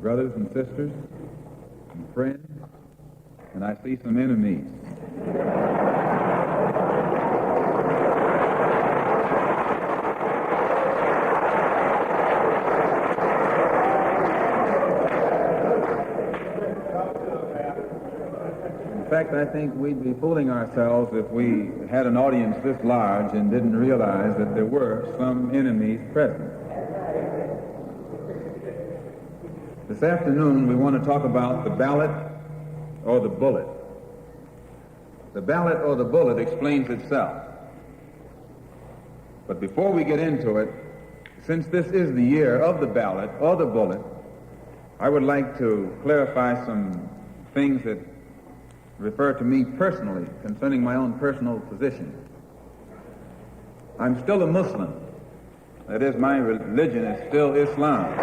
brothers and sisters, and friends, and I see some enemies. In fact, I think we'd be fooling ourselves if we had an audience this large and didn't realize that there were some enemies present. This afternoon, we want to talk about the ballot or the bullet. The ballot or the bullet explains itself. But before we get into it, since this is the year of the ballot or the bullet, I would like to clarify some things that refer to me personally concerning my own personal position. I'm still a Muslim. That is, my religion is still Islam.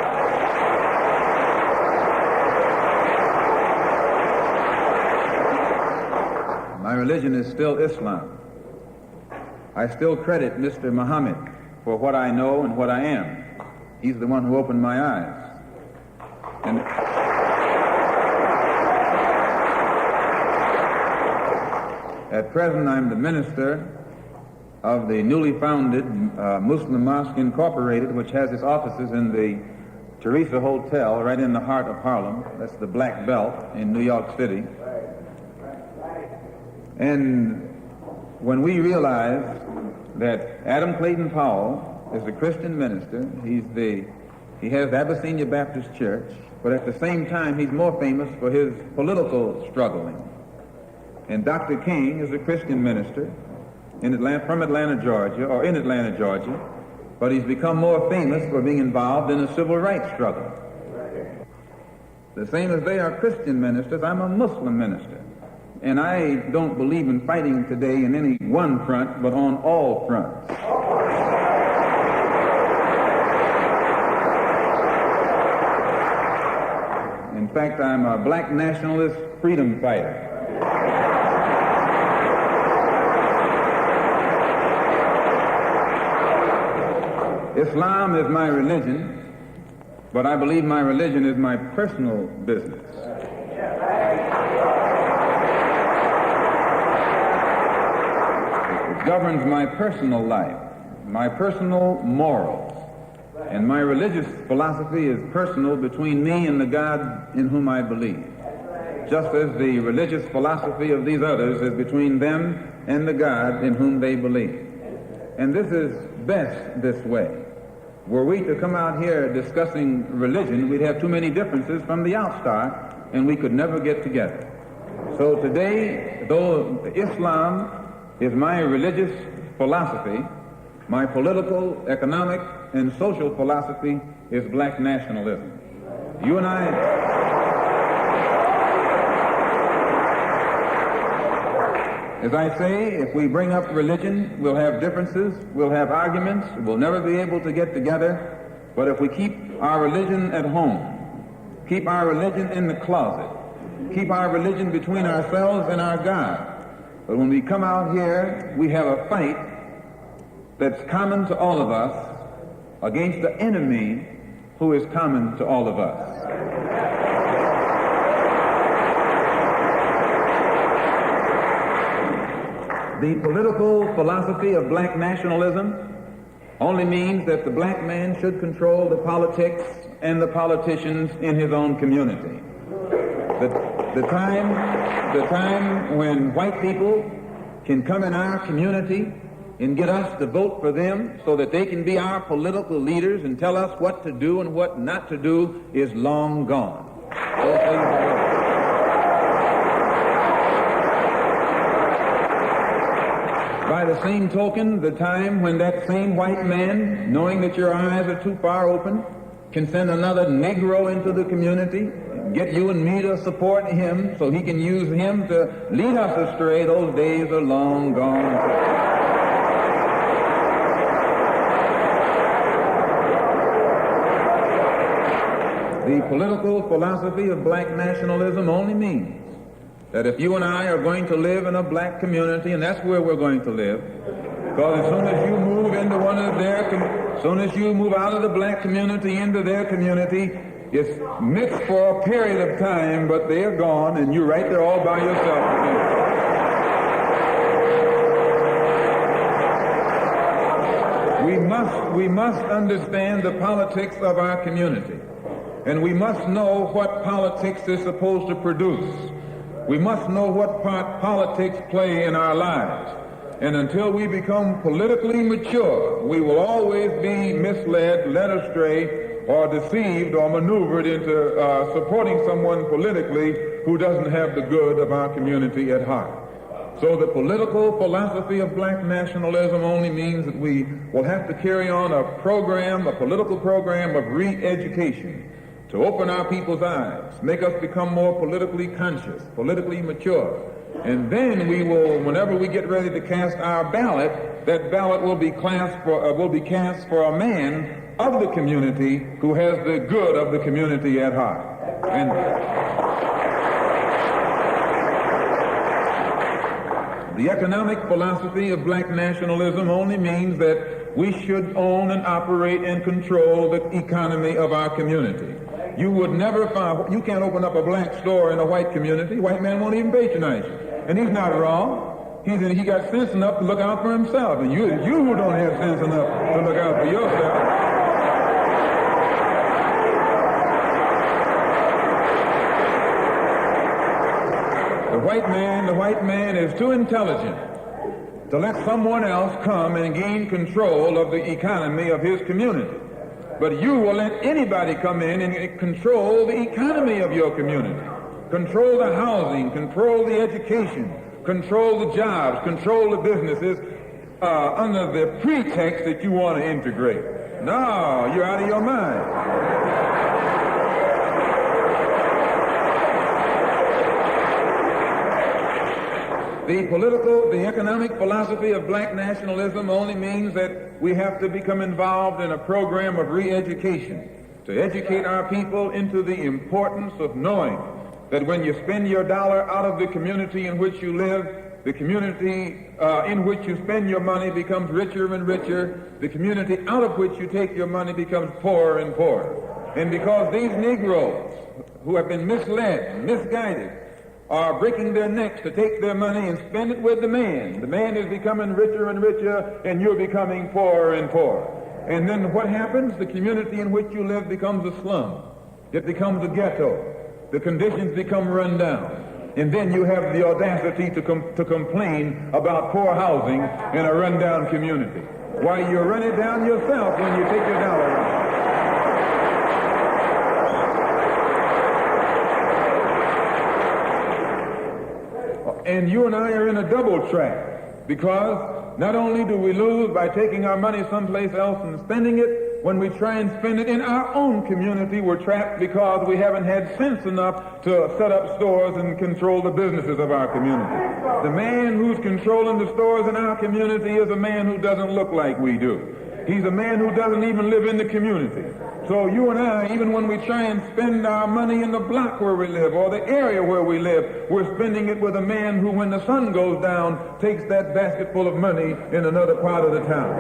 My religion is still Islam. I still credit Mr. Muhammad for what I know and what I am. He's the one who opened my eyes. And at present, I'm the minister of the newly founded Muslim Mosque Incorporated, which has its offices in the Teresa Hotel right in the heart of Harlem. That's the Black Belt in New York City. And when we realized that Adam Clayton Powell is a Christian minister, he has the Abyssinia Baptist Church, but at the same time he's more famous for his political struggling. And Dr. King is a Christian minister in Atlanta, Georgia, but he's become more famous for being involved in a civil rights struggle. The same as they are Christian ministers, I'm a Muslim minister. And I don't believe in fighting today in any one front, but on all fronts. In fact, I'm a black nationalist freedom fighter. Islam is my religion, but I believe my religion is my personal business. It governs my personal life, my personal morals, and my religious philosophy is personal between me and the God in whom I believe, just as the religious philosophy of these others is between them and the God in whom they believe. And this is best this way. Were we to come out here discussing religion, we'd have too many differences from the outstart, and we could never get together. So today, though Islam is my religious philosophy, my political, economic, and social philosophy is black nationalism. You and as I say, if we bring up religion, we'll have differences, we'll have arguments, we'll never be able to get together. But if we keep our religion at home, keep our religion in the closet, keep our religion between ourselves and our God, but when we come out here, we have a fight that's common to all of us against the enemy who is common to all of us. The political philosophy of black nationalism only means that the black man should control the politics and the politicians in his own community. The time when white people can come in our community and get us to vote for them so that they can be our political leaders and tell us what to do and what not to do is long gone. Those things are over. By the same token, the time when that same white man, knowing that your eyes are too far open, can send another Negro into the community, get you and me to support him so he can use him to lead us astray, those days are long gone. The political philosophy of black nationalism only means that if you and I are going to live in a black community, and that's where we're going to live, because as soon as you move into one of their, as soon as you move out of the black community into their community, It's mixed for a period of time, but they're gone, and you're right there all by yourself again. We must understand the politics of our community, and we must know what politics is supposed to produce. We must know what part politics play in our lives. And until we become politically mature, we will always be misled, led astray, or deceived or maneuvered into supporting someone politically who doesn't have the good of our community at heart. So the political philosophy of black nationalism only means that we will have to carry on a political program of re-education to open our people's eyes, make us become more politically conscious, politically mature. And then we will, whenever we get ready to cast our ballot, that ballot will be cast for a man of the community who has the good of the community at heart. And the economic philosophy of black nationalism only means that we should own and operate and control the economy of our community. You would never find, you can't open up a black store in a white community. White man won't even patronize you. And he's not wrong. He got sense enough to look out for himself. And you who don't have sense enough to look out for yourself. The white man is too intelligent to let someone else come and gain control of the economy of his community. But you will let anybody come in and control the economy of your community. Control the housing, control the education, control the jobs, control the businesses under the pretext that you want to integrate. No, you're out of your mind. The economic philosophy of black nationalism only means that we have to become involved in a program of re-education to educate our people into the importance of knowing that when you spend your dollar out of the community in which you live, the community in which you spend your money becomes richer and richer. The community out of which you take your money becomes poorer and poorer. And because these Negroes who have been misled, misguided, are breaking their necks to take their money and spend it with the man is becoming richer and richer, and you're becoming poorer and poorer. And then what happens? The community in which you live becomes a slum. It becomes a ghetto. The conditions become run down. And then you have the audacity to complain about poor housing in a run-down community. Why, you run it down yourself when you take your dollar out. And you and I are in a double trap, because not only do we lose by taking our money someplace else and spending it, when we try and spend it in our own community, we're trapped because we haven't had sense enough to set up stores and control the businesses of our community. The man who's controlling the stores in our community is a man who doesn't look like we do. He's a man who doesn't even live in the community. So you and I, even when we try and spend our money in the block where we live or the area where we live, we're spending it with a man who, when the sun goes down, takes that basket full of money in another part of the town.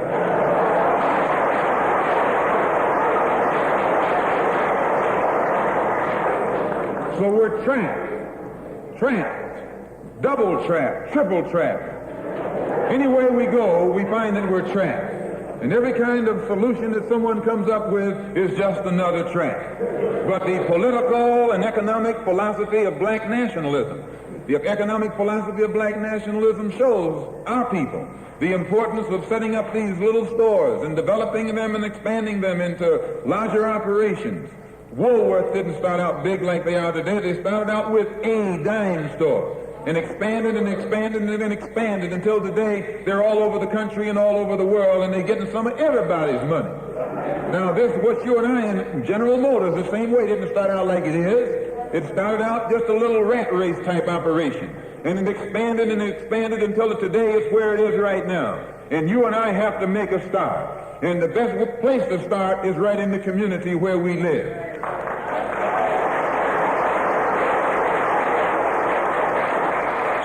So we're trapped, double trapped, triple trapped. Anywhere we go, we find that we're trapped. And every kind of solution that someone comes up with is just another trap. But the political and economic philosophy of black nationalism, the economic philosophy of black nationalism shows our people the importance of setting up these little stores and developing them and expanding them into larger operations. Woolworth didn't start out big like they are today. They started out with a dime store and expanded and expanded and expanded until today they're all over the country and all over the world, and they're getting some of everybody's money. Now this, what you and I in General Motors, the same way, didn't start out like it is. It started out just a little rat race type operation, and it expanded and expanded until today it's where it is right now. And you and I have to make a start. And the best place to start is right in the community where we live.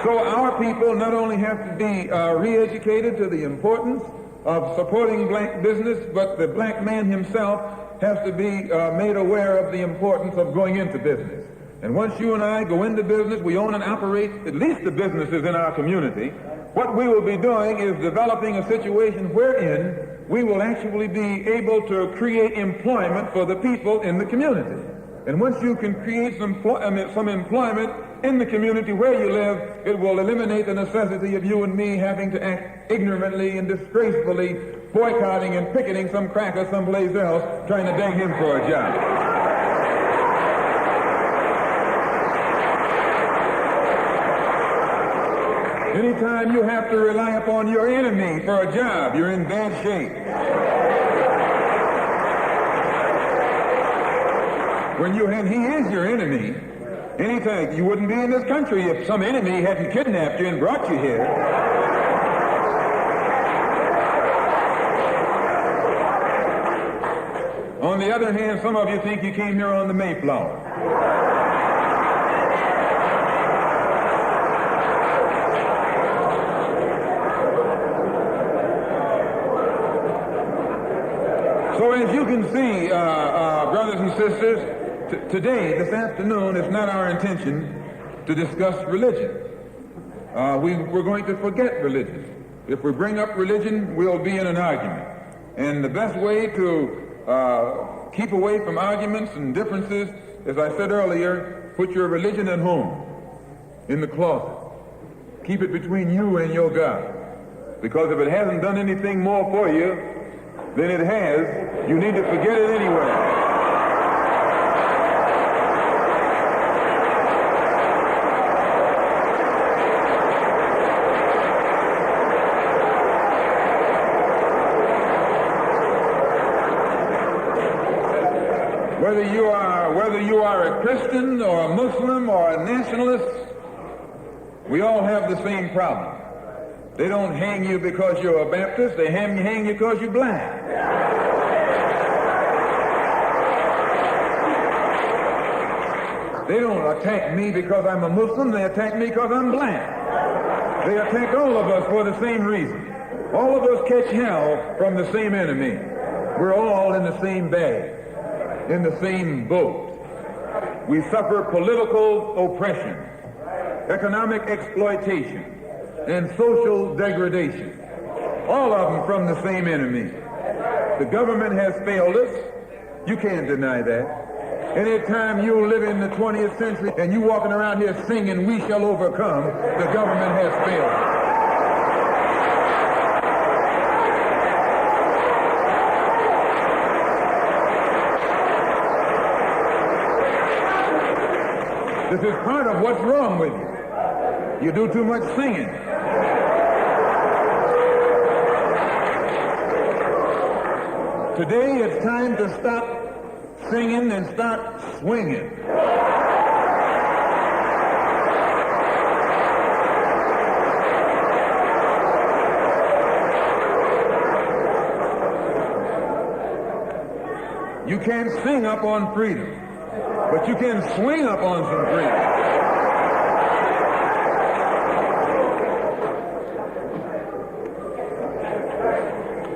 So our people not only have to be re-educated to the importance of supporting black business, but the black man himself has to be made aware of the importance of going into business. And once you and I go into business, we own and operate at least the businesses in our community. What we will be doing is developing a situation wherein we will actually be able to create employment for the people in the community. And once you can create some employment in the community where you live, it will eliminate the necessity of you and me having to act ignorantly and disgracefully, boycotting and picketing some cracker someplace else, trying to beg him for a job. Anytime you have to rely upon your enemy for a job, you're in bad shape. And he is your enemy. Anytime, you wouldn't be in this country if some enemy hadn't kidnapped you and brought you here. On the other hand, some of you think you came here on the Mayflower. So as you can see, brothers and sisters, today, this afternoon, it's not our intention to discuss religion. We're going to forget religion. If we bring up religion, we'll be in an argument. And the best way to keep away from arguments and differences, as I said earlier, put your religion at home, in the closet. Keep it between you and your God. Because if it hasn't done anything more for you than it has, you need to forget it anyway. Whether you are a Christian or a Muslim or a nationalist, we all have the same problem. They don't hang you because you're a Baptist, they hang you because you're black. They don't attack me because I'm a Muslim, they attack me because I'm black. They attack all of us for the same reason. All of us catch hell from the same enemy. We're all in the same bag, in the same boat. We suffer political oppression, economic exploitation, and social degradation. All of them from the same enemy. The government has failed us. You can't deny that. Anytime you live in the 20th century and you walking around here singing, "We shall overcome," the government has failed us. This is part of what's wrong with you. You do too much singing. Today it's time to stop singing and start swinging. You can't sing up on freedom, but you can swing up on some freedom.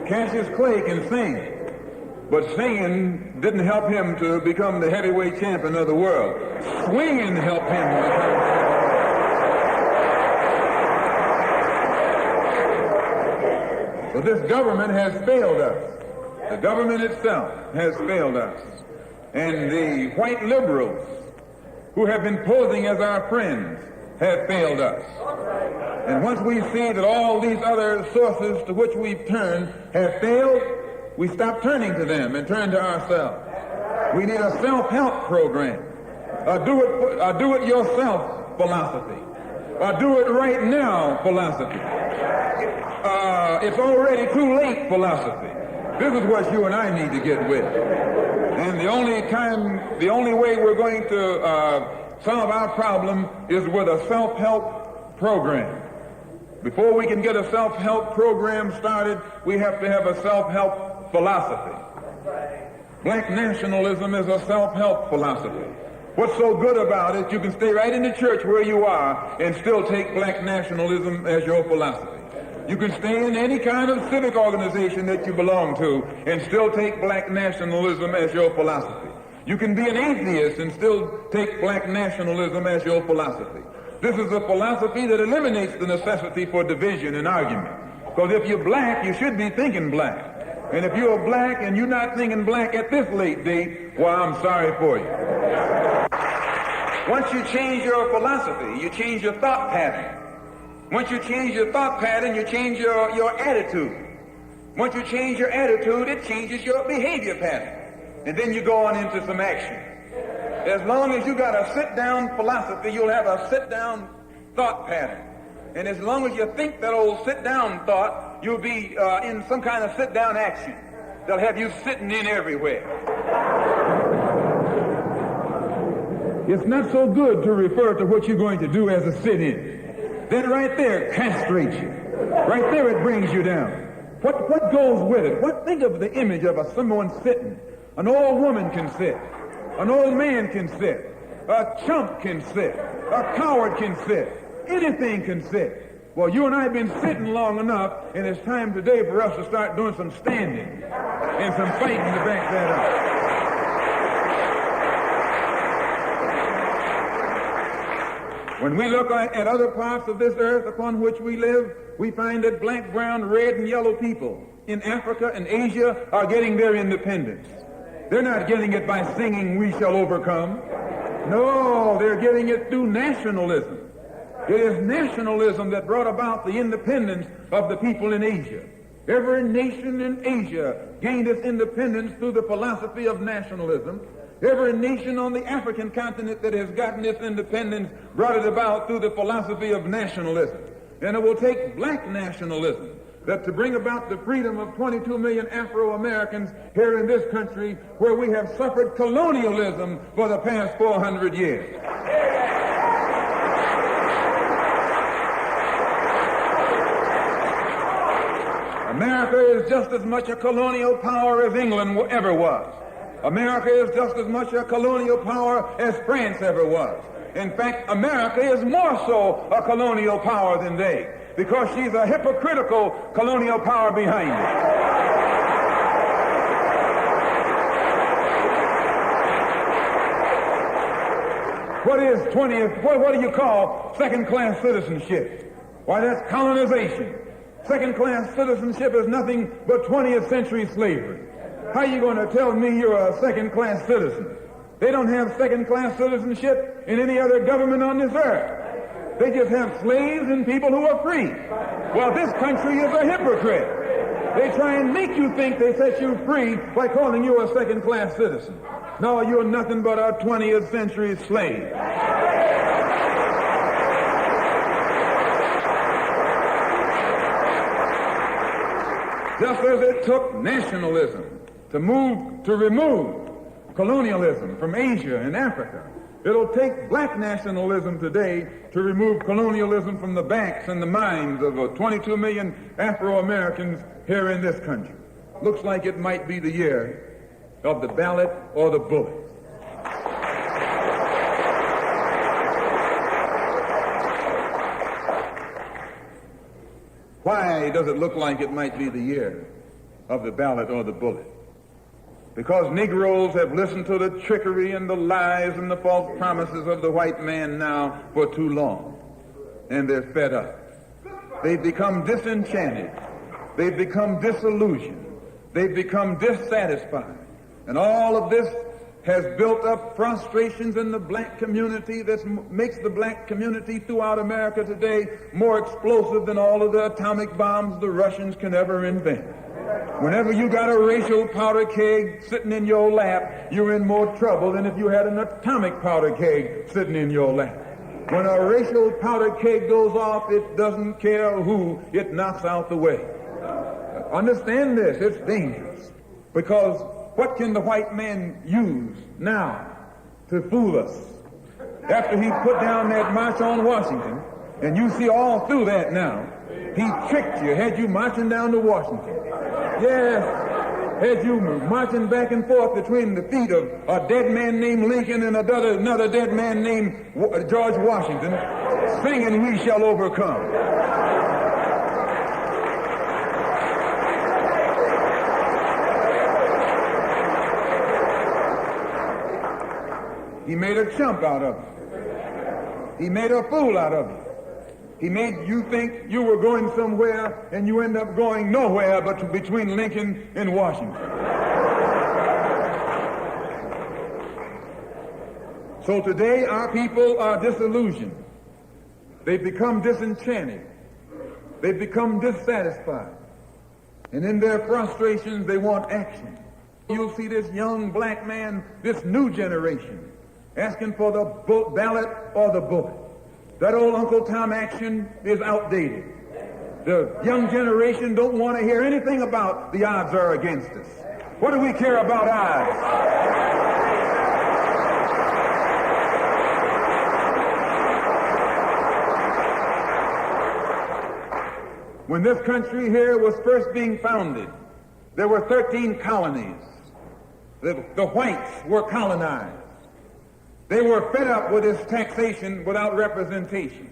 Cassius Clay can sing, but singing didn't help him to become the heavyweight champion of the world. Swinging helped him to become the heavyweight champion. So this government has failed us. The government itself has failed us. And the white liberals who have been posing as our friends have failed us. And once we see that all these other sources to which we've turned have failed, we stop turning to them and turn to ourselves. We need a self-help program, a do-it-yourself philosophy, a do-it-right-now philosophy. It's already too late philosophy. This is what you and I need to get with. And the only way we're going to solve our problem is with a self-help program. Before we can get a self-help program started, we have to have a self-help philosophy. Black nationalism is a self-help philosophy. What's so good about it, you can stay right in the church where you are and still take black nationalism as your philosophy. You can stay in any kind of civic organization that you belong to and still take black nationalism as your philosophy. You can be an atheist and still take black nationalism as your philosophy. This is a philosophy that eliminates the necessity for division and argument. Because if you're black, you should be thinking black. And if you're black and you're not thinking black at this late date, well, I'm sorry for you. Once you change your philosophy, you change your thought pattern. Once you change your thought pattern, you change your attitude. Once you change your attitude, it changes your behavior pattern. And then you go on into some action. As long as you got a sit-down philosophy, you'll have a sit-down thought pattern. And as long as you think that old sit-down thought, you'll be in some kind of sit-down action. They'll have you sitting in everywhere. It's not so good to refer to what you're going to do as a sit-in. That right there castrates you. Right there it brings you down. What goes with it? Think of the image of someone sitting. An old woman can sit. An old man can sit. A chump can sit. A coward can sit. Anything can sit. Well, you and I have been sitting long enough, and it's time today for us to start doing some standing and some fighting to back that up. When we look at other parts of this earth upon which we live, we find that black, brown, red, and yellow people in Africa and Asia are getting their independence. They're not getting it by singing, "We shall overcome." No, they're getting it through nationalism. It is nationalism that brought about the independence of the people in Asia. Every nation in Asia gained its independence through the philosophy of nationalism. Every nation on the African continent that has gotten its independence brought it about through the philosophy of nationalism. And it will take black nationalism that to bring about the freedom of 22 million Afro-Americans here in this country where we have suffered colonialism for the past 400 years. America is just as much a colonial power as England ever was. America is just as much a colonial power as France ever was. In fact, America is more so a colonial power than they, because she's a hypocritical colonial power behind it. What do you call second-class citizenship? Why, that's colonization. Second-class citizenship is nothing but 20th century slavery. How are you going to tell me you're a second-class citizen? They don't have second-class citizenship in any other government on this earth. They just have slaves and people who are free. Well, this country is a hypocrite. They try and make you think they set you free by calling you a second-class citizen. No, you're nothing but a 20th century slave. Just as it took nationalism to remove colonialism from Asia and Africa, it'll take black nationalism today to remove colonialism from the backs and the minds of 22 million Afro-Americans here in this country. Looks like it might be the year of the ballot or the bullet. Why does it look like it might be the year of the ballot or the bullet? Because Negroes have listened to the trickery and the lies and the false promises of the white man now for too long. And they're fed up. They've become disenchanted. They've become disillusioned. They've become dissatisfied. And all of this has built up frustrations in the black community that makes the black community throughout America today more explosive than all of the atomic bombs the Russians can ever invent. Whenever you got a racial powder keg sitting in your lap, you're in more trouble than if you had an atomic powder keg sitting in your lap. When a racial powder keg goes off, it doesn't care who it knocks out the way. Understand this, it's dangerous. Because what can the white man use now to fool us? After he put down that march on Washington, and you see all through that now, he tricked you, had you marching down to Washington. Yes, had you marching back and forth between the feet of a dead man named Lincoln and another dead man named George Washington, singing "We Shall Overcome." He made a chump out of you. He made a fool out of you. He made you think you were going somewhere, and you end up going nowhere but between Lincoln and Washington. So today our people are disillusioned. They've become disenchanted. They've become dissatisfied. And in their frustrations, they want action. You'll see this young black man, this new generation, asking for the ballot or the bullet. That old Uncle Tom action is outdated. The young generation don't want to hear anything about the odds are against us. What do we care about odds? When this country here was first being founded, there were 13 colonies. The whites were colonized. They were fed up with this taxation without representation.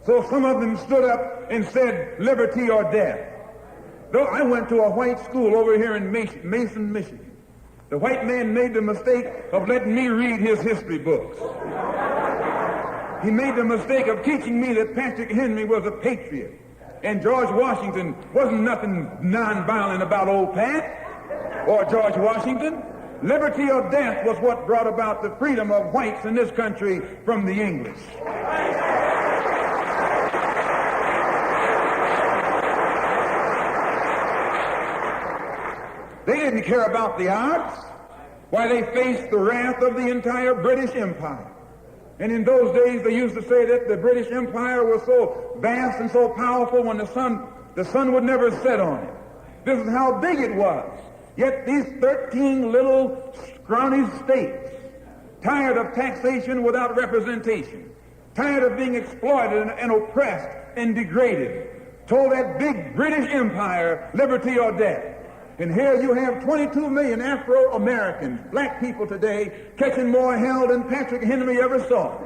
So some of them stood up and said, liberty or death. Though I went to a white school over here in Mason, Michigan. The white man made the mistake of letting me read his history books. He made the mistake of teaching me that Patrick Henry was a patriot and George Washington wasn't nothing nonviolent about old Pat or George Washington. Liberty or death was what brought about the freedom of whites in this country from the English. They didn't care about the odds. Why, they faced the wrath of the entire British Empire. And in those days, they used to say that the British Empire was so vast and so powerful when the sun would never set on it. This is how big it was. Yet these 13 little scrawny states, tired of taxation without representation, tired of being exploited and oppressed and degraded, told that big British Empire, liberty or death. And here you have 22 million Afro-Americans, black people today, catching more hell than Patrick Henry ever saw.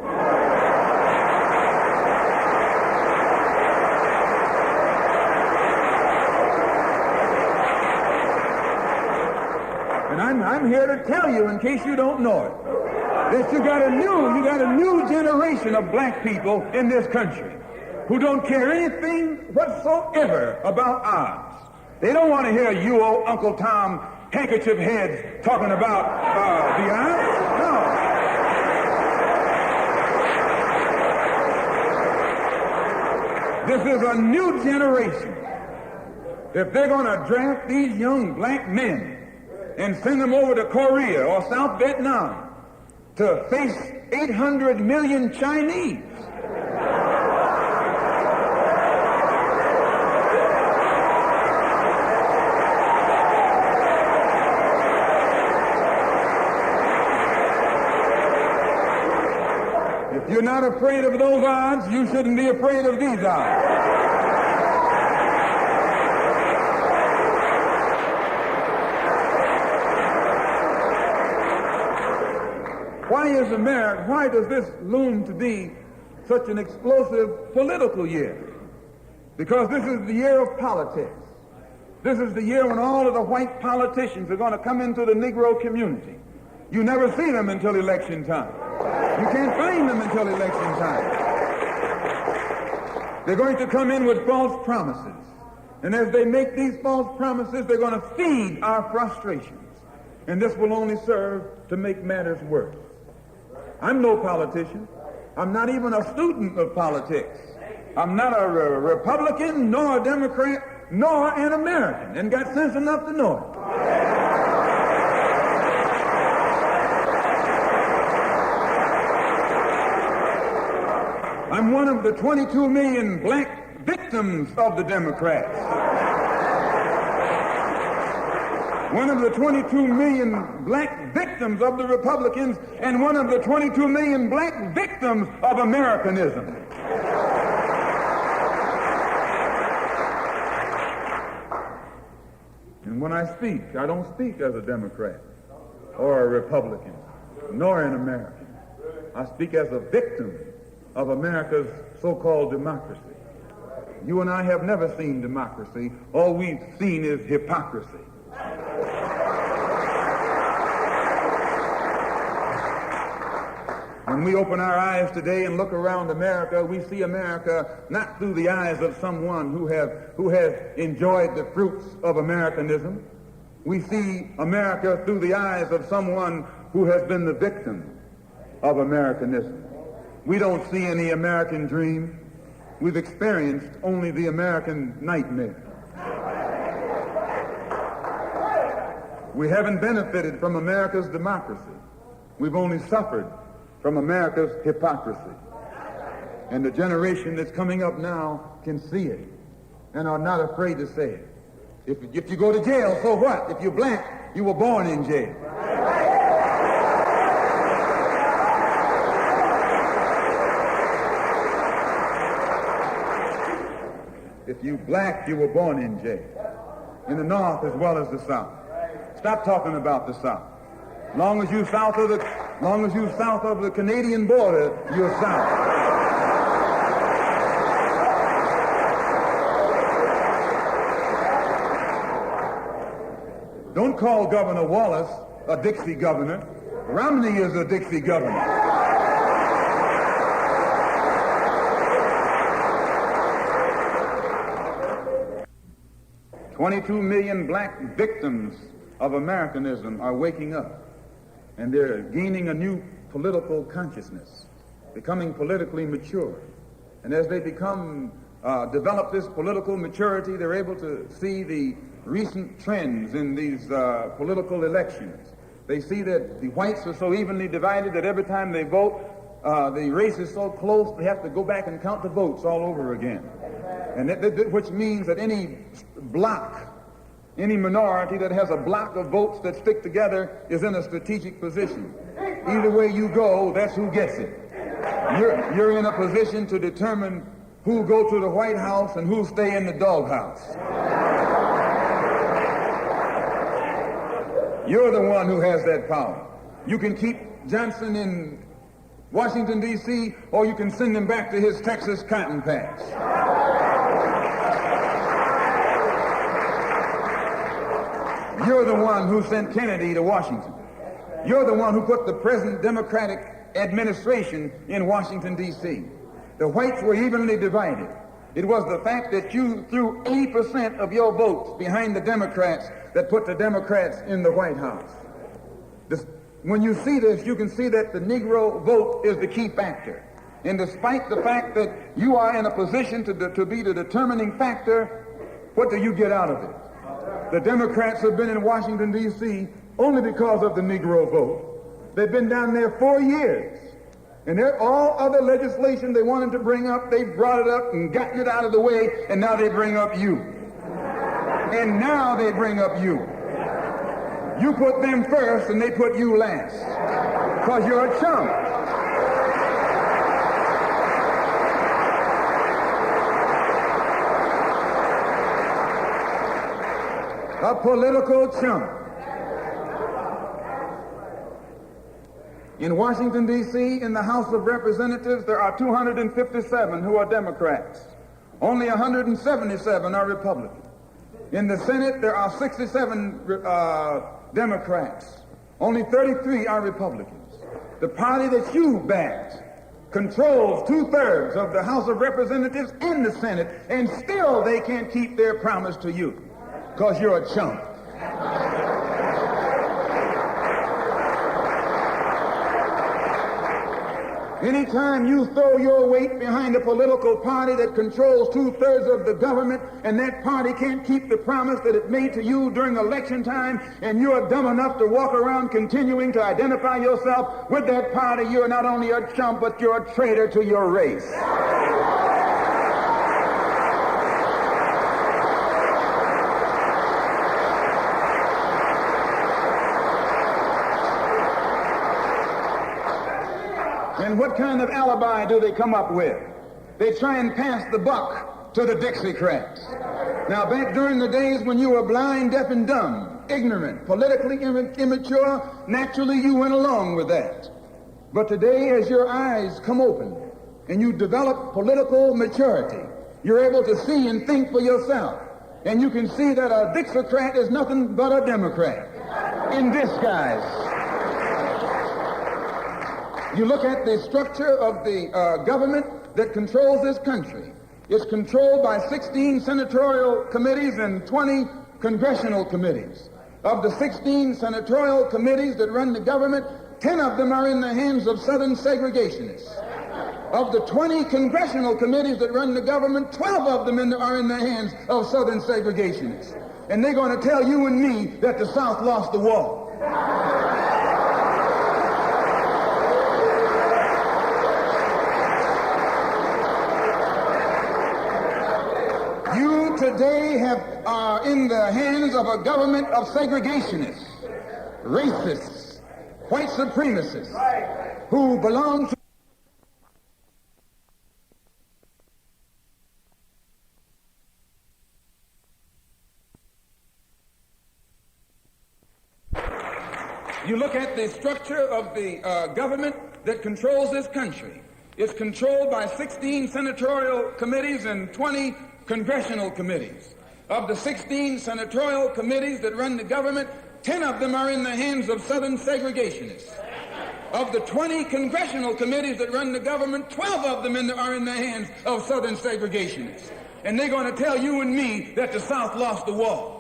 And I'm here to tell you, in case you don't know it, that you got a new generation of black people in this country who don't care anything whatsoever about odds. They don't want to hear you old Uncle Tom handkerchief heads talking about the odds. No. This is a new generation. If they're going to draft these young black men and send them over to Korea or South Vietnam to face 800 million Chinese, if you're not afraid of those odds, you shouldn't be afraid of these odds. Why does this loom to be such an explosive political year? Because this is the year of politics. This is the year when all of the white politicians are going to come into the Negro community. You never see them until election time. You can't find them until election time. They're going to come in with false promises. And as they make these false promises, they're going to feed our frustrations. And this will only serve to make matters worse. I'm no politician. I'm not even a student of politics. I'm not a Republican, nor a Democrat, nor an American, and got sense enough to know it. I'm one of the 22 million black victims of the Democrats. One of the 22 million black victims of the Republicans, and one of the 22 million black victims of Americanism. And when I speak, I don't speak as a Democrat or a Republican, nor an American. I speak as a victim of America's so-called democracy. You and I have never seen democracy. All we've seen is hypocrisy. we open our eyes today and look around America, we see America not through the eyes of someone who has enjoyed the fruits of Americanism. We see America through the eyes of someone who has been the victim of Americanism. We don't see any American dream. We've experienced only the American nightmare. We haven't benefited from America's democracy. We've only suffered from America's hypocrisy. And the generation that's coming up now can see it and are not afraid to say it. If you go to jail, so what? If you're black, you were born in jail. If you black, you were born in jail. In the North as well as the South. Stop talking about the South. Long as you south of the Canadian border, you're South. Don't call Governor Wallace a Dixie governor. Romney is a Dixie governor. $22 million black victims of Americanism are waking up, and they're gaining a new political consciousness, becoming politically mature. And as they develop this political maturity, they're able to see the recent trends in these political elections. They see that the whites are so evenly divided that every time they vote, the race is so close, they have to go back and count the votes all over again. And which means that any block, any minority that has a block of votes that stick together is in a strategic position. Either way you go, that's who gets it. You're in a position to determine who'll go to the White House and who'll stay in the doghouse. You're the one who has that power. You can keep Johnson in Washington, D.C., or you can send him back to his Texas cotton patch. You're the one who sent Kennedy to Washington. You're the one who put the present Democratic administration in Washington, D.C. The whites were evenly divided. It was the fact that you threw 80% of your votes behind the Democrats that put the Democrats in the White House. When you see this, you can see that the Negro vote is the key factor. And despite the fact that you are in a position to be the determining factor, what do you get out of it? The Democrats have been in Washington, D.C. only because of the Negro vote. They've been down there 4 years. And all other legislation they wanted to bring up, they brought it up and gotten it out of the way, and now they bring up you. And now they bring up you. You put them first and they put you last. Because you're a chump. A political chump. In Washington, D.C., in the House of Representatives, there are 257 who are Democrats. Only 177 are Republicans. In the Senate, there are 67 Democrats. Only 33 are Republicans. The party that you backed controls 2/3 of the House of Representatives and the Senate, and still they can't keep their promise to you because you're a chump. Anytime you throw your weight behind a political party that controls 2/3 of the government, and that party can't keep the promise that it made to you during election time, and you're dumb enough to walk around continuing to identify yourself with that party, you're not only a chump, but you're a traitor to your race. And what kind of alibi do they come up with? They try and pass the buck to the Dixiecrats. Now, back during the days when you were blind, deaf, and dumb, ignorant, politically immature, naturally you went along with that. But today, as your eyes come open and you develop political maturity, you're able to see and think for yourself. And you can see that a Dixiecrat is nothing but a Democrat in disguise. You look at the structure of the government that controls this country. It's controlled by 16 senatorial committees and 20 congressional committees. Of the 16 senatorial committees that run the government, 10 of them are in the hands of Southern segregationists. Of the 20 congressional committees that run the government, 12 of them are in the hands of Southern segregationists. And they're going to tell you and me that the South lost the war. You today are in the hands of a government of segregationists, racists, white supremacists, who belong to You look at the structure of the government that controls this country. It's controlled by 16 senatorial committees and 20 congressional committees. Of the 16 senatorial committees that run the government, 10 of them are in the hands of Southern segregationists. Of the 20 congressional committees that run the government, 12 of them are in the hands of Southern segregationists. And they're going to tell you and me that the South lost the war.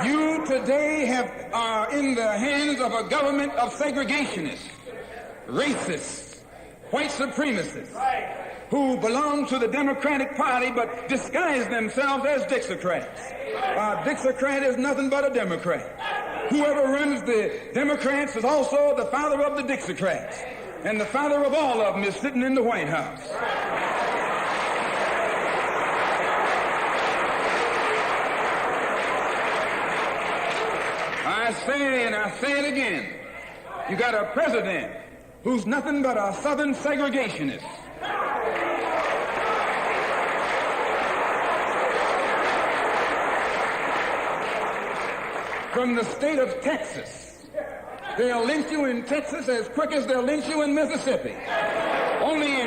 You today are in the hands of a government of segregationists, racists, white supremacists, who belong to the Democratic Party but disguise themselves as Dixiecrats. Dixiecrat is nothing but a Democrat. Whoever runs the Democrats is also the father of the Dixiecrats, and the father of all of them is sitting in the White House. I say, and I say it again, you got a president who's nothing but a Southern segregationist. From the state of Texas. They'll lynch you in Texas as quick as they'll lynch you in Mississippi. Only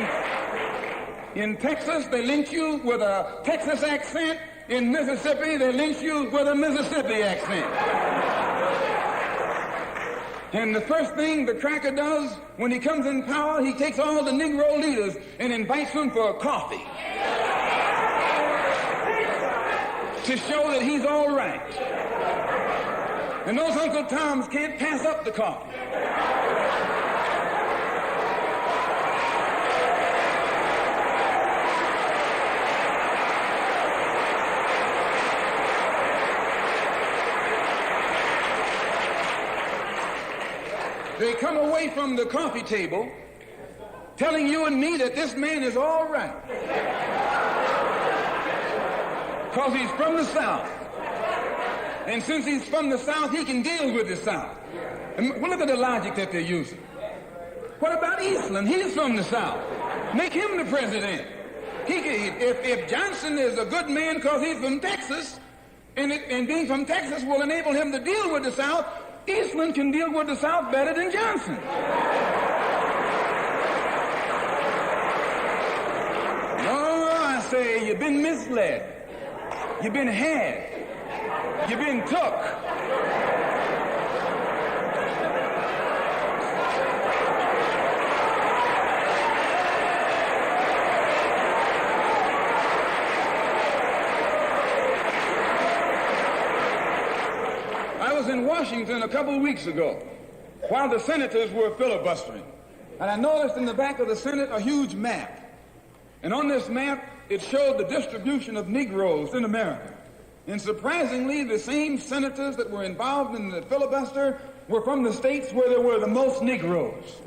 in Texas, they lynch you with a Texas accent. In Mississippi, they lynch you with a Mississippi accent. And the first thing the cracker does when he comes in power, he takes all the Negro leaders and invites them for coffee to show that he's all right. And those Uncle Toms can't pass up the coffee. They come away from the coffee table telling you and me that this man is all right because he's from the South. And since he's from the South, he can deal with the South. And well, look at the logic that they're using. What about Eastland? He's from the South. Make him the president. If Johnson is a good man because he's from Texas, and being from Texas will enable him to deal with the South, Eastland can deal with the South better than Johnson. No, I say you've been misled. You've been had. You've been took. I was in Washington a couple of weeks ago while the senators were filibustering. And I noticed in the back of the Senate a huge map. And on this map, it showed the distribution of Negroes in America. And surprisingly, the same senators that were involved in the filibuster were from the states where there were the most Negroes.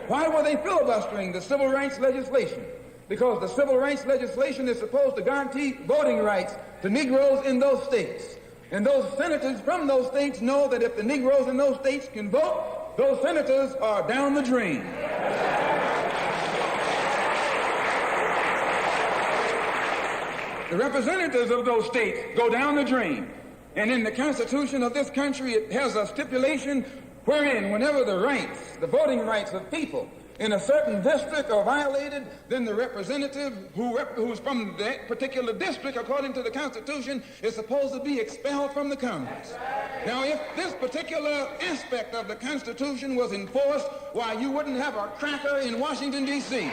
Why were they filibustering the civil rights legislation? Because the civil rights legislation is supposed to guarantee voting rights to Negroes in those states. And those senators from those states know that if the Negroes in those states can vote, those senators are down the drain. The representatives of those states go down the drain. And in the Constitution of this country, it has a stipulation wherein whenever the rights, the voting rights of people in a certain district are violated, then the representative who's from that particular district, according to the Constitution, is supposed to be expelled from the Congress. Now, if this particular aspect of the Constitution was enforced, why, you wouldn't have a cracker in Washington, D.C.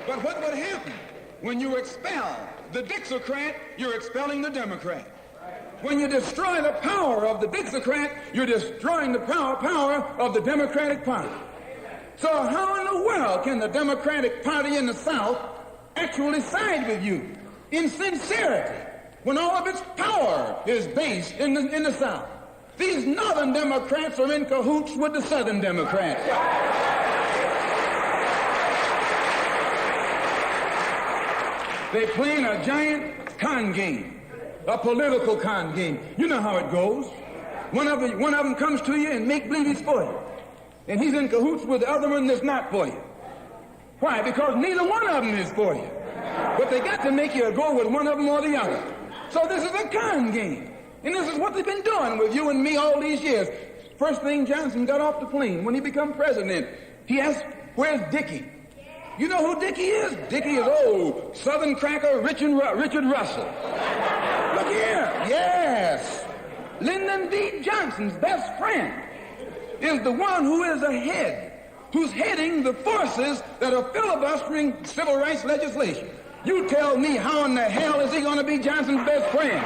But what would happen? When you expel the Dixiecrat, you're expelling the Democrat. When you destroy the power of the Dixiecrat, you're destroying the power of the Democratic Party. So how in the world can the Democratic Party in the South actually side with you in sincerity when all of its power is based in the South? These Northern Democrats are in cahoots with the Southern Democrats. They're playing a giant con game, a political con game. You know how it goes. One of them comes to you and make believe he's for you. And he's in cahoots with the other one that's not for you. Why? Because neither one of them is for you. But they got to make you go with one of them or the other. So this is a con game. And this is what they've been doing with you and me all these years. First thing Johnson got off the plane, when he became president, he asked, "Where's Dickie?" You know who Dickie is? Dickie is old Southern cracker Richard Russell. Look here. Yes. Lyndon B. Johnson's best friend is the one who is ahead, who's heading the forces that are filibustering civil rights legislation. You tell me, how in the hell is he going to be Johnson's best friend?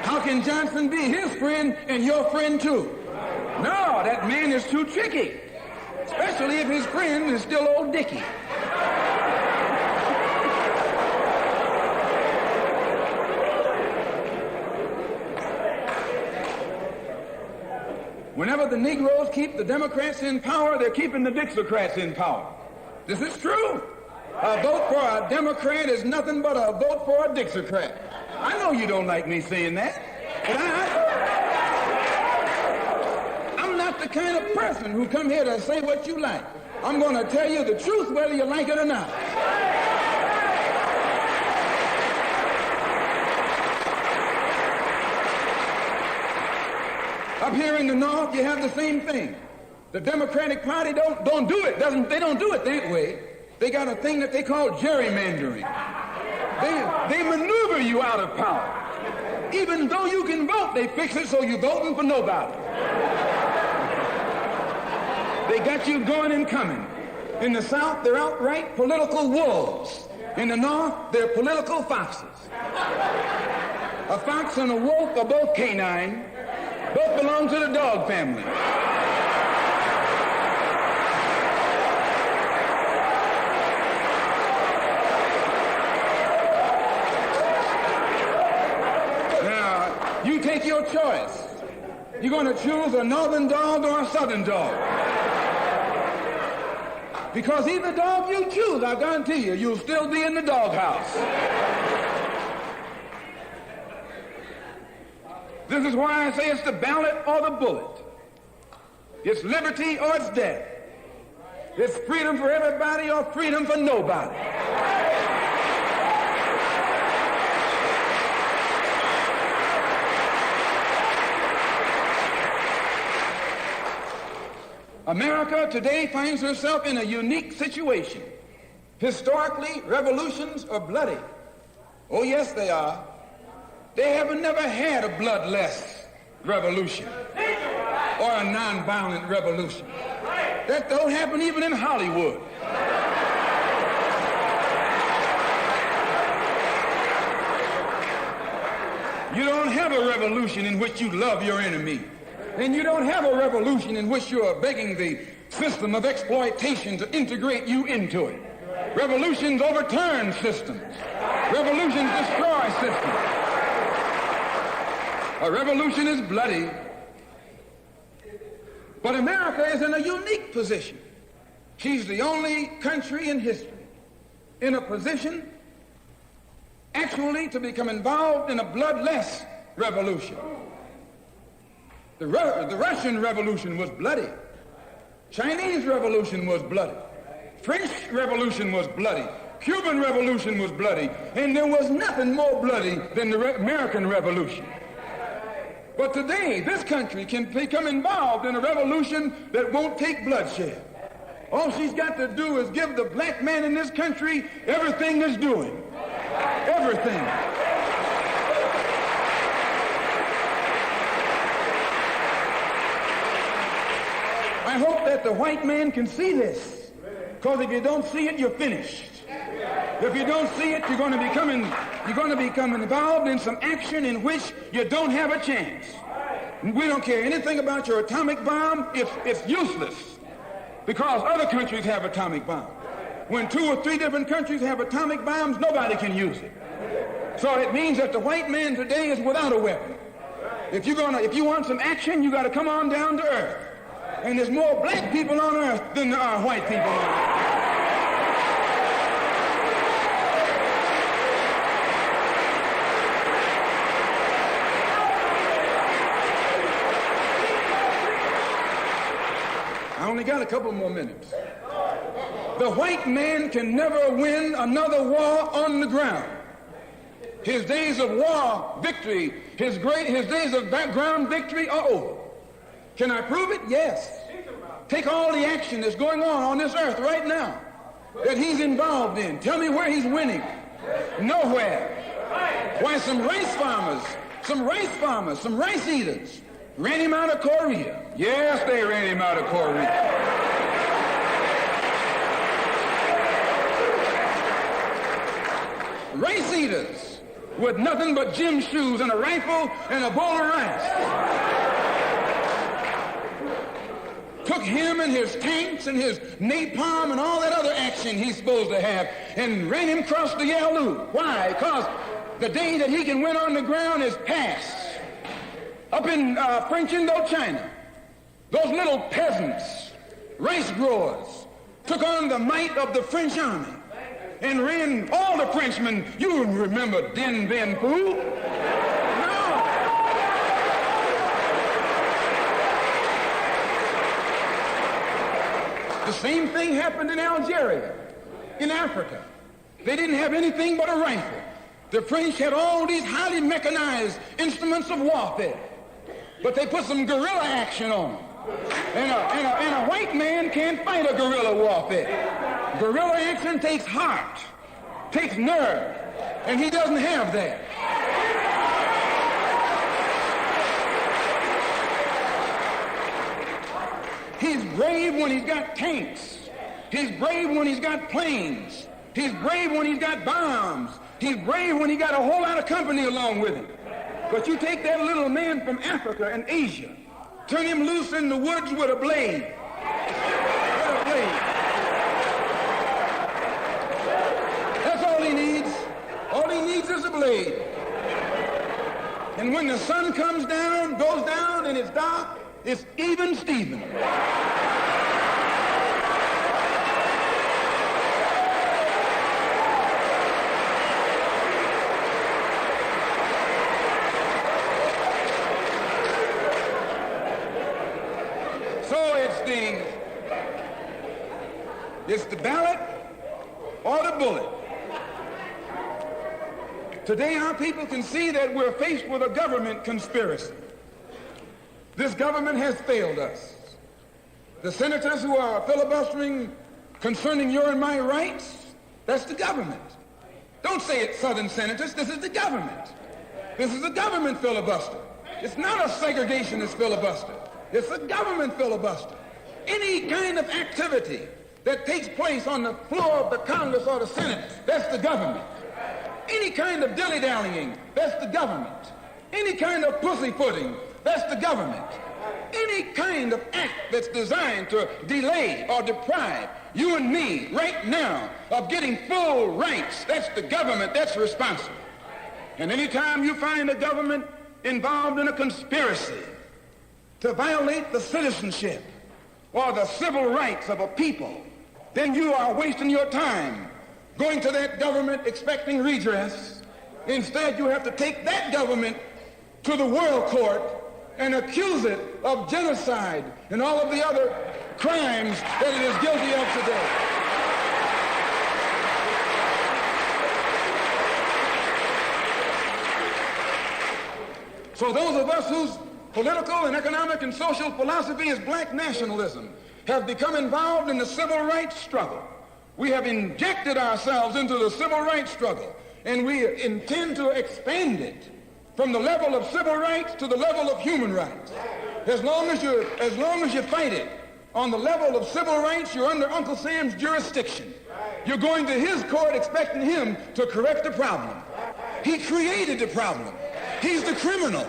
How can Johnson be his friend and your friend too? No, that man is too tricky, especially if his friend is still old Dickie. Whenever the Negroes keep the Democrats in power, they're keeping the Dixiecrats in power. This is true. A vote for a Democrat is nothing but a vote for a Dixiecrat. I know you don't like me saying that, but I'm not the kind of person who come here to say what you like. I'm going to tell you the truth whether you like it or not. Up here in the North, you have the same thing. The Democratic Party don't do it. They don't do it that way. They got a thing that they call gerrymandering. They maneuver you out of power. Even though you can vote, they fix it so you're voting for nobody. They got you going and coming. In the South, they're outright political wolves. In the North, they're political foxes. A fox and a wolf are both canine. Both belong to the dog family. Now, you take your choice. You're going to choose a northern dog or a southern dog. Because either dog you choose, I guarantee you, you'll still be in the doghouse. This is why I say it's the ballot or the bullet. It's liberty or it's death. It's freedom for everybody or freedom for nobody. America today finds herself in a unique situation. Historically, revolutions are bloody. Oh, yes, they are. They have never had a bloodless revolution or a nonviolent revolution. That don't happen even in Hollywood. You don't have a revolution in which you love your enemy. And you don't have a revolution in which you are begging the system of exploitation to integrate you into it. Revolutions overturn systems. Revolutions destroy systems. A revolution is bloody. But America is in a unique position. She's the only country in history in a position actually to become involved in a bloodless revolution. The Russian Revolution was bloody. Chinese Revolution was bloody. French Revolution was bloody. Cuban Revolution was bloody. And there was nothing more bloody than the American Revolution. But today, this country can become involved in a revolution that won't take bloodshed. All she's got to do is give the black man in this country everything he's doing. Everything. I hope that the white man can see this, because if you don't see it, you're finished. If you don't see it, you're going to become involved in some action in which you don't have a chance. We don't care anything about your atomic bomb. It's useless, because other countries have atomic bombs. When 2 or 3 different countries have atomic bombs, nobody can use it. So it means that the white man today is without a weapon. If you want some action, you got to come on down to earth. And there's more black people on earth than there are white people on earth. I only got a couple more minutes. The white man can never win another war on the ground. His days of war victory, his days of ground victory are over. Can I prove it? Yes. Take all the action that's going on this earth right now that he's involved in. Tell me where he's winning. Nowhere. Why, some rice farmers, some rice eaters ran him out of Korea. Yes, they ran him out of Korea. Rice eaters with nothing but gym shoes and a rifle and a bowl of rice took him and his tanks and his napalm and all that other action he's supposed to have and ran him across the Yalu. Why? Because the day that he can win on the ground is past. Up in French Indochina, those little peasants, rice growers, took on the might of the French army and ran all the Frenchmen. You remember Dien Bien Phu? No. The same thing happened in Algeria, in Africa. They didn't have anything but a rifle. The French had all these highly mechanized instruments of warfare, but they put some guerrilla action on them. And a white man can't fight a guerrilla warfare. Guerrilla action takes heart, takes nerve, and he doesn't have that. He's brave when he's got tanks. He's brave when he's got planes. He's brave when he's got bombs. He's brave when he got a whole lot of company along with him. But you take that little man from Africa and Asia, turn him loose in the woods with a blade. With a blade. That's all he needs. All he needs is a blade. And when the sun comes down, goes down, and it's dark, it's even Steven. It's the ballot or the bullet. Today our people can see that we're faced with a government conspiracy. This government has failed us. The senators who are filibustering concerning your and my rights, that's the government. Don't say it's Southern senators, this is the government. This is a government filibuster. It's not a segregationist filibuster. It's a government filibuster. Any kind of activity that takes place on the floor of the Congress or the Senate, that's the government. Any kind of dilly-dallying, that's the government. Any kind of pussyfooting, that's the government. Any kind of act that's designed to delay or deprive you and me right now of getting full rights, that's the government that's responsible. And anytime you find a government involved in a conspiracy to violate the citizenship or the civil rights of a people, then you are wasting your time going to that government expecting redress. Instead, you have to take that government to the world court and accuse it of genocide and all of the other crimes that it is guilty of today. So those of us whose political and economic and social philosophy is black nationalism have become involved in the civil rights struggle. We have injected ourselves into the civil rights struggle, and we intend to expand it from the level of civil rights to the level of human rights. As long as you fight it on the level of civil rights, you're under Uncle Sam's jurisdiction. You're going to his court expecting him to correct the problem. He created the problem. He's the criminal.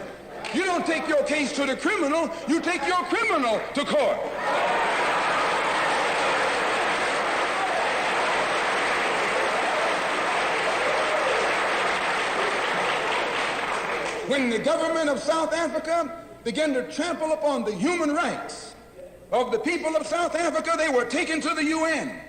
You don't take your case to the criminal, you take your criminal to court. When the government of South Africa began to trample upon the human rights of the people of South Africa, they were taken to the UN.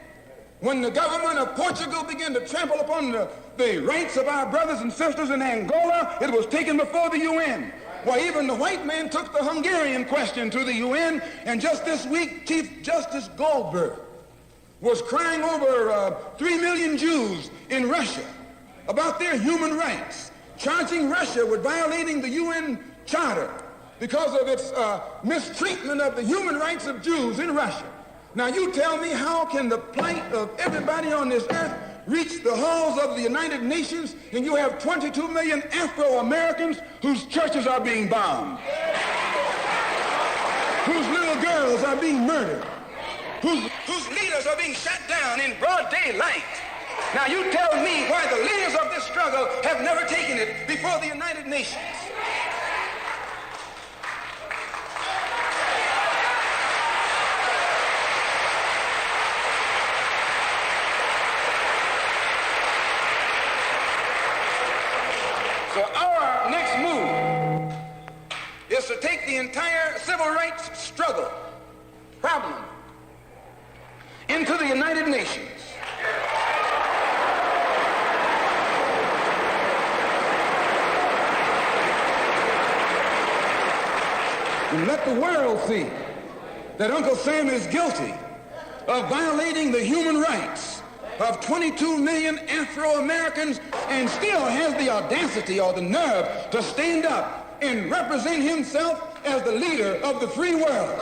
When the government of Portugal began to trample upon the rights of our brothers and sisters in Angola, it was taken before the UN. Why, even the white man took the Hungarian question to the UN, and just this week, Chief Justice Goldberg was crying over 3 million Jews in Russia about their human rights, charging Russia with violating the UN Charter because of its mistreatment of the human rights of Jews in Russia. Now you tell me, how can the plight of everybody on this earth reach the halls of the United Nations, and you have 22 million Afro-Americans whose churches are being bombed, whose little girls are being murdered, whose leaders are being shot down in broad daylight? Now you tell me why the leaders of this struggle have never taken it before the United Nations. So our next move is to take the entire civil rights struggle problem into the United Nations. And let the world see that Uncle Sam is guilty of violating the human rights of 22 million Afro-Americans, and still has the audacity or the nerve to stand up and represent himself as the leader of the free world.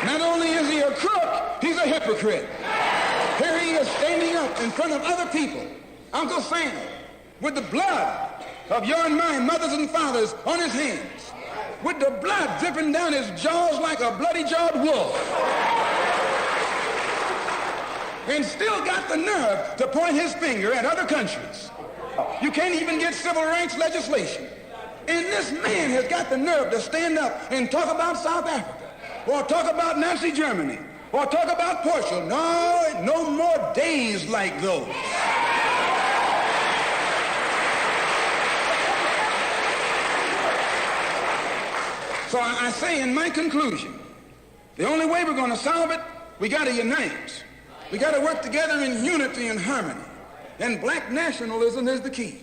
Not only is he a crook, he's a hypocrite. Here he is standing up in front of other people, Uncle Sam, with the blood of your and my mothers and fathers on his hands, with the blood dripping down his jaws like a bloody-jawed wolf, and still got the nerve to point his finger at other countries. You can't even get civil rights legislation. And this man has got the nerve to stand up and talk about South Africa, or talk about Nazi Germany, or talk about Portugal. No more days like those. So I say in my conclusion, the only way we're going to solve it, we got to unite. We got to work together in unity and harmony. And black nationalism is the key.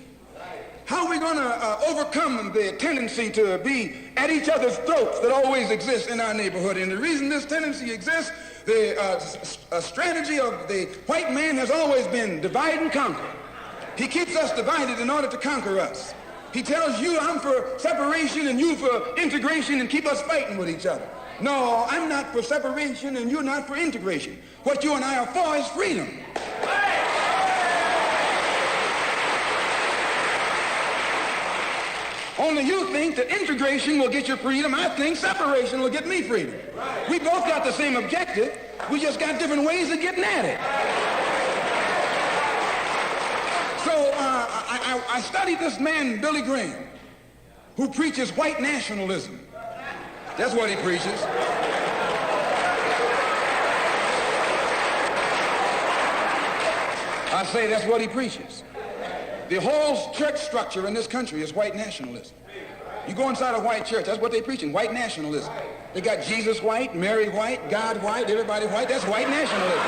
How are we going to overcome the tendency to be at each other's throats that always exists in our neighborhood? And the reason this tendency exists, the strategy of the white man has always been divide and conquer. He keeps us divided in order to conquer us. He tells you, I'm for separation and you for integration, and keep us fighting with each other. No, I'm not for separation and you're not for integration. What you and I are for is freedom. Only you think that integration will get you freedom. I think separation will get me freedom. We both got the same objective. We just got different ways of getting at it. So I studied this man, Billy Graham, who preaches white nationalism. That's what he preaches. I say that's what he preaches. The whole church structure in this country is white nationalism. You go inside a white church, that's what they're preaching, white nationalism. They got Jesus white, Mary white, God white, everybody white. That's white nationalism.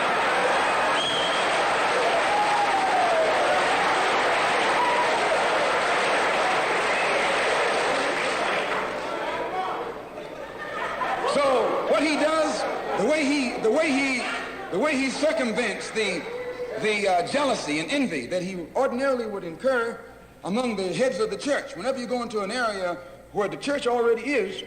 way he circumvents the jealousy and envy that he ordinarily would incur among the heads of the church. Whenever you go into an area where the church already is,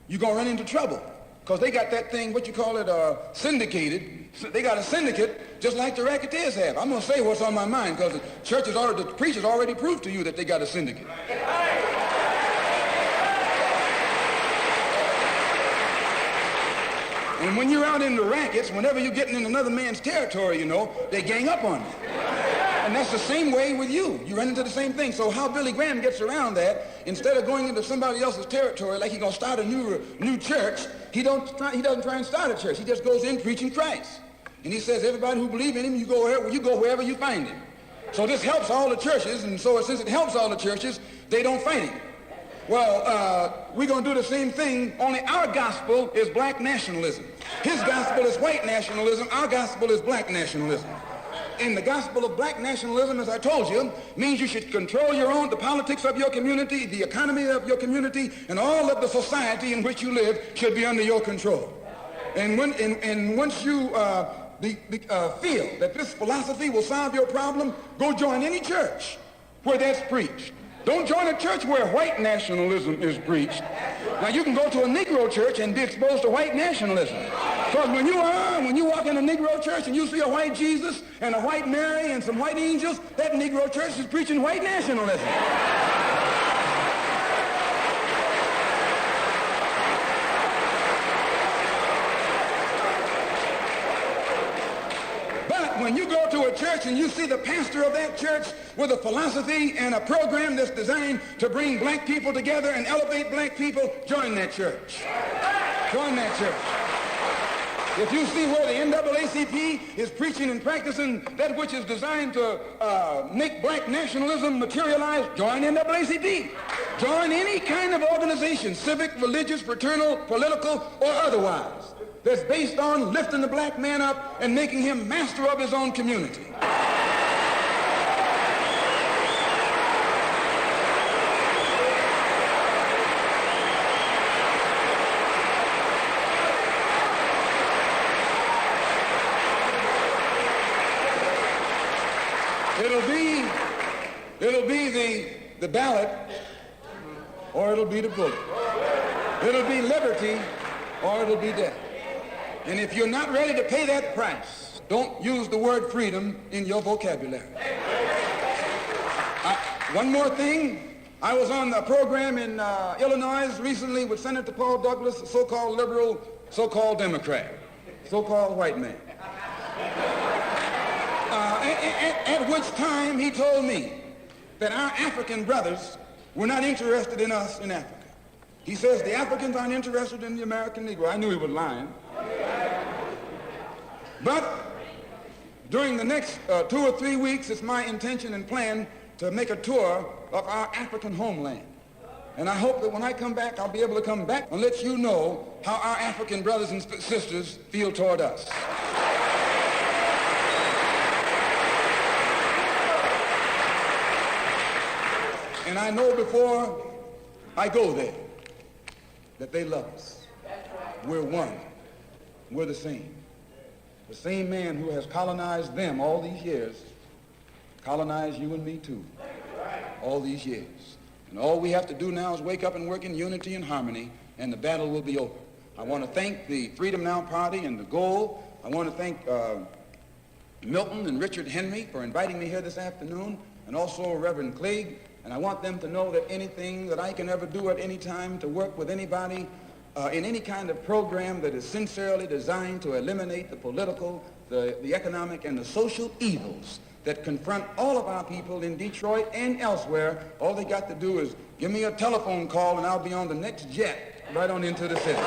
you're going to run into trouble because they got that thing, what you call it, syndicated. They got a syndicate just like the racketeers have. I'm going to say what's on my mind because the preachers already proved to you that they got a syndicate. And when you're out in the rackets, whenever you're getting in another man's territory, you know, they gang up on you. And that's the same way with you. You run into the same thing. So how Billy Graham gets around that, instead of going into somebody else's territory like he's going to start a new church, he doesn't try and start a church. He just goes in preaching Christ. And he says, everybody who believes in him, you go wherever you find him. So this helps all the churches, and so since it helps all the churches, they don't fight him. Well, we're going to do the same thing, only our gospel is black nationalism. His gospel is white nationalism. Our gospel is black nationalism. And the gospel of black nationalism, as I told you, means you should control the politics of your community, the economy of your community, and all of the society in which you live should be under your control. And once you feel that this philosophy will solve your problem, go join any church where that's preached. Don't join a church where white nationalism is preached. Now, you can go to a Negro church and be exposed to white nationalism. Because when you walk in a Negro church and you see a white Jesus and a white Mary and some white angels, that Negro church is preaching white nationalism. When you go to a church and you see the pastor of that church with a philosophy and a program that's designed to bring black people together and elevate black people, join that church. Join that church. If you see where the NAACP is preaching and practicing that which is designed to make black nationalism materialize, join NAACP. Join any kind of organization, civic, religious, fraternal, political, or otherwise, that's based on lifting the black man up and making him master of his own community. It'll be the ballot, or it'll be the bullet. It'll be liberty, or it'll be death. And if you're not ready to pay that price, don't use the word freedom in your vocabulary. One more thing. I was on a program in Illinois recently with Senator Paul Douglas, a so-called liberal, so-called Democrat, so-called white man. At which time he told me that our African brothers were not interested in us in Africa. He says the Africans aren't interested in the American Negro. I knew he was lying. But during the next 2 or 3 weeks, it's my intention and plan to make a tour of our African homeland. And I hope that when I come back, I'll be able to come back and let you know how our African brothers and sisters feel toward us. And I know before I go there that they love us. We're one. We're the same. The same man who has colonized them all these years colonized you and me too, all these years. And all we have to do now is wake up and work in unity and harmony, and the battle will be over. I want to thank the Freedom Now Party and the Goal. I want to thank Milton and Richard Henry for inviting me here this afternoon, and also Reverend Clegg. And I want them to know that anything that I can ever do at any time to work with anybody in any kind of program that is sincerely designed to eliminate the political, the economic, and the social evils that confront all of our people in Detroit and elsewhere, all they got to do is give me a telephone call and I'll be on the next jet right on into the city.